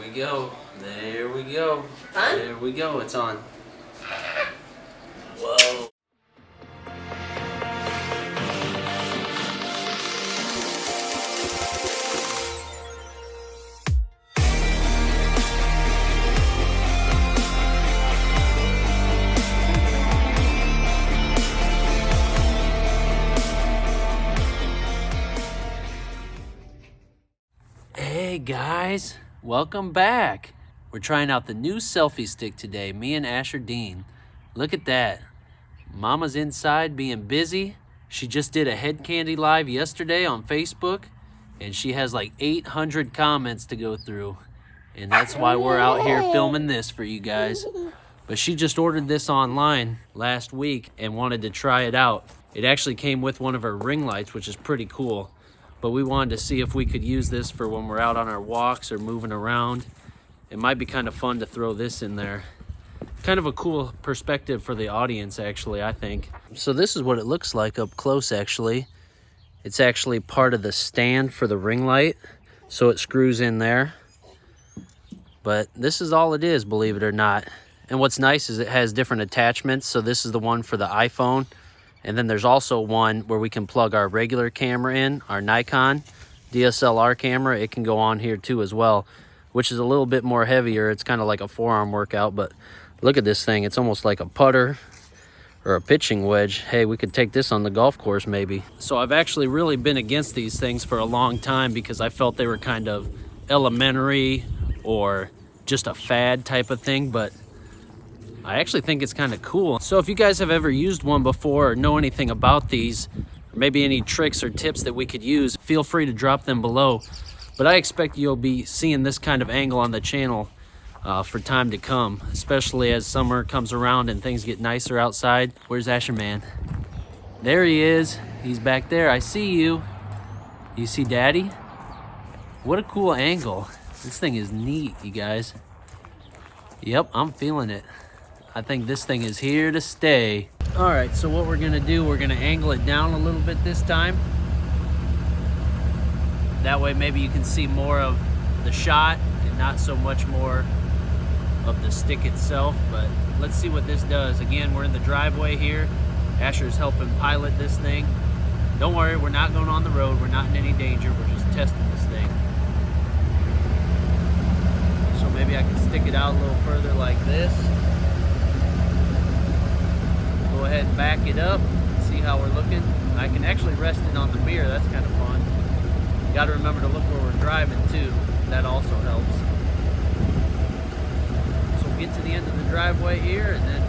we go. There we go. On? There we go. It's on. Whoa. Hey guys, welcome back. We're trying out the new selfie stick today, me and Asher Dean. Look at that. Mama's inside being busy. She just did a head candy live yesterday on Facebook, and she has like 800 comments to go through. And that's why we're out here filming this for you guys. But she just ordered this online last week and wanted to try it out. It actually came with one of her ring lights, which is pretty cool. But we wanted to see if we could use this for when we're out on our walks or moving around. It might be kind of fun to throw this in there. Kind of a cool perspective for the audience, actually, I think. So this is what it looks like up close, actually. It's actually part of the stand for the ring light, so it screws in there. But this is all it is, believe it or not. And what's nice is it has different attachments. So this is the one for the iPhone. And then there's also one where we can plug our regular camera in, our Nikon DSLR camera. It can go on here too as well, which is a little bit more heavier. It's kind of like a forearm workout, but look at this thing. It's almost like a putter or a pitching wedge. Hey, we could take this on the golf course maybe. So I've actually really been against these things for a long time because I felt they were kind of elementary or just a fad type of thing, but I actually think it's kind of cool. So if you guys have ever used one before or know anything about these, or maybe any tricks or tips that we could use, feel free to drop them below. But I expect you'll be seeing this kind of angle on the channel for time to come, especially as summer comes around and things get nicer outside. Where's Asher Man? There he is. He's back there. I see you. You see Daddy? What a cool angle. This thing is neat, you guys. Yep, I'm feeling it. I think this thing is here to stay. All right, so what we're gonna do, we're gonna angle it down a little bit this time. That way maybe you can see more of the shot and not so much more of the stick itself, but let's see what this does. Again, we're in the driveway here. Asher's helping pilot this thing. Don't worry, we're not going on the road. We're not in any danger. We're just testing this thing. So maybe I can stick it out a little further like this. Go ahead and back it up, see how we're looking. I can actually rest it on the mirror. That's kind of fun. You got to remember to look where we're driving too. That also helps. So we'll get to the end of the driveway here and then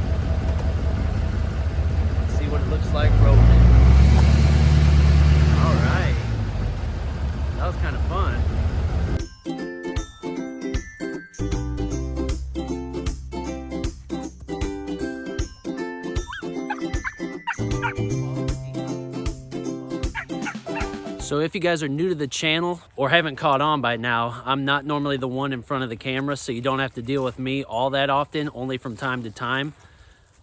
see what it looks like rolling it. All right. That was kind of fun. So if you guys are new to the channel or haven't caught on by now, I'm not normally the one in front of the camera, so you don't have to deal with me all that often, only from time to time.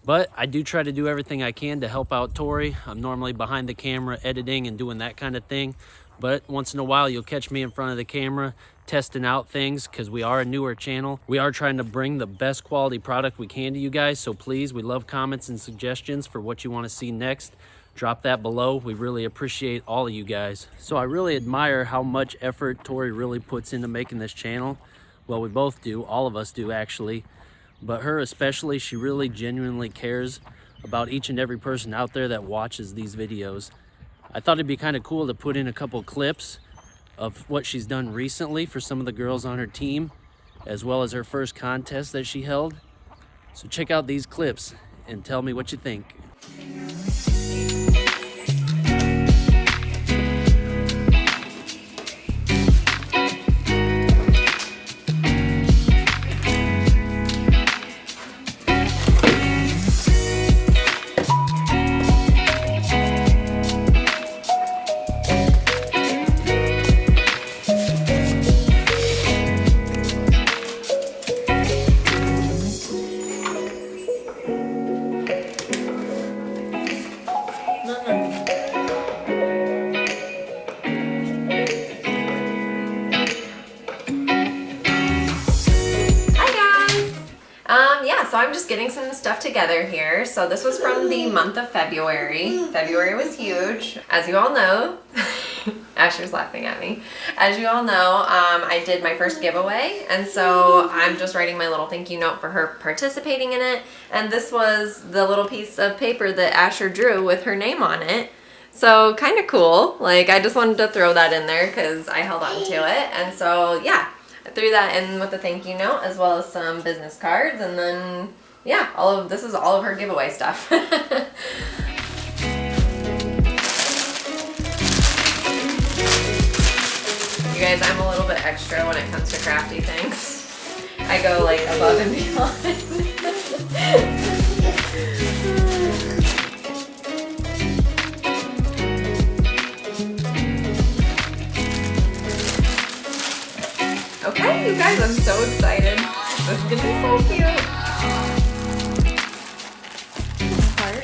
But I do try to do everything I can to help out Tori. I'm normally behind the camera editing and doing that kind of thing. But once in a while, you'll catch me in front of the camera testing out things because we are a newer channel. We are trying to bring the best quality product we can to you guys. So please, we love comments and suggestions for what you want to see next. Drop that below. We really appreciate all of you guys. So I really admire how much effort Tori really puts into making this channel. Well, we both do. All of us do, actually. But her especially, she really genuinely cares about each and every person out there that watches these videos. I thought it'd be kind of cool to put in a couple clips of what she's done recently for some of the girls on her team, as well as her first contest that she held. So check out these clips and tell me what you think. so I'm just getting some stuff together here. So this was from the month of February. February was huge. As you all know, Asher's laughing at me. As you all know, I did my first giveaway, and so I'm just writing my little thank you note for her participating in it. And this was the little piece of paper that Asher drew with her name on it. So kind of cool. Like, I just wanted to throw that in there because I held on to it. And so, yeah, I threw that in with the thank you note as well as some business cards. And then, yeah, this is all of her giveaway stuff. You guys, I'm a little bit extra when it comes to crafty things. I go like above and beyond. Okay, you guys, I'm so excited. This is gonna be so cute. Heart.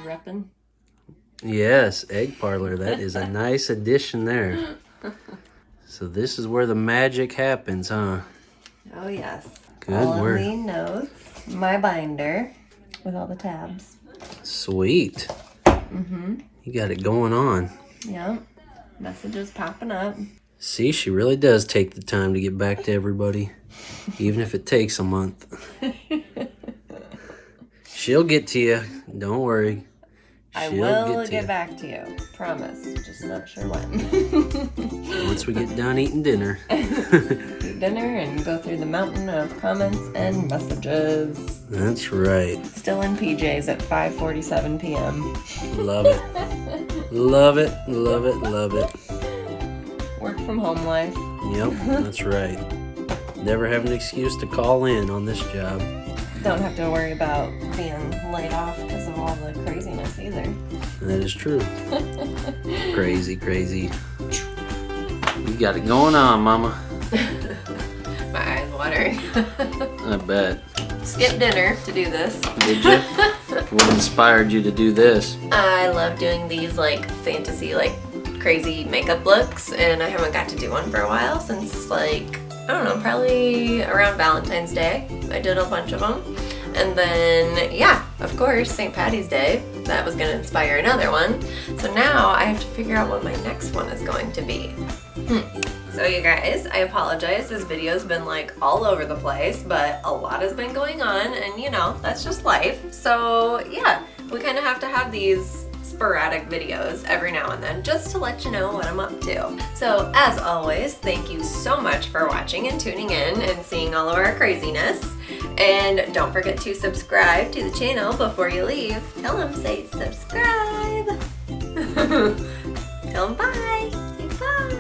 Reppin'. Yes, egg parlor. That is a nice addition there. So this is where the magic happens, huh? Oh yes. Good all work. Of the notes, my binder with all the tabs. Sweet. You got it going on. Yep. Messages popping up. See, she really does take the time to get back to everybody, even if it takes a month. She'll get to you. Don't worry. I will get back to you. Promise. Just not sure when. Once we get done eating dinner. Eat dinner and go through the mountain of comments and messages. That's right. Still in PJs at 5:47 p.m. Love it. Love it. Love it. Love it. Work from home life. Yep, that's right. Never have an excuse to call in on this job. Don't have to worry about being laid off because of all the craziness either. That is true. Crazy, crazy. You got it going on, Mama. My eyes watering. I bet. Skip dinner to do this. Did you? What inspired you to do this? I love doing these like fantasy, like crazy makeup looks, and I haven't got to do one for a while since like, I don't know, probably around Valentine's Day. I did a bunch of them. And then, yeah, of course, St. Patty's Day. That was gonna inspire another one. So now I have to figure out what my next one is going to be. So you guys, I apologize. This video's been like all over the place, but a lot has been going on, and you know, that's just life. So yeah, we kind of have to have these sporadic videos every now and then just to let you know what I'm up to. So as always, thank you so much for watching and tuning in and seeing all of our craziness. And don't forget to subscribe to the channel before you leave. Tell them, say subscribe. Tell them bye. Say bye.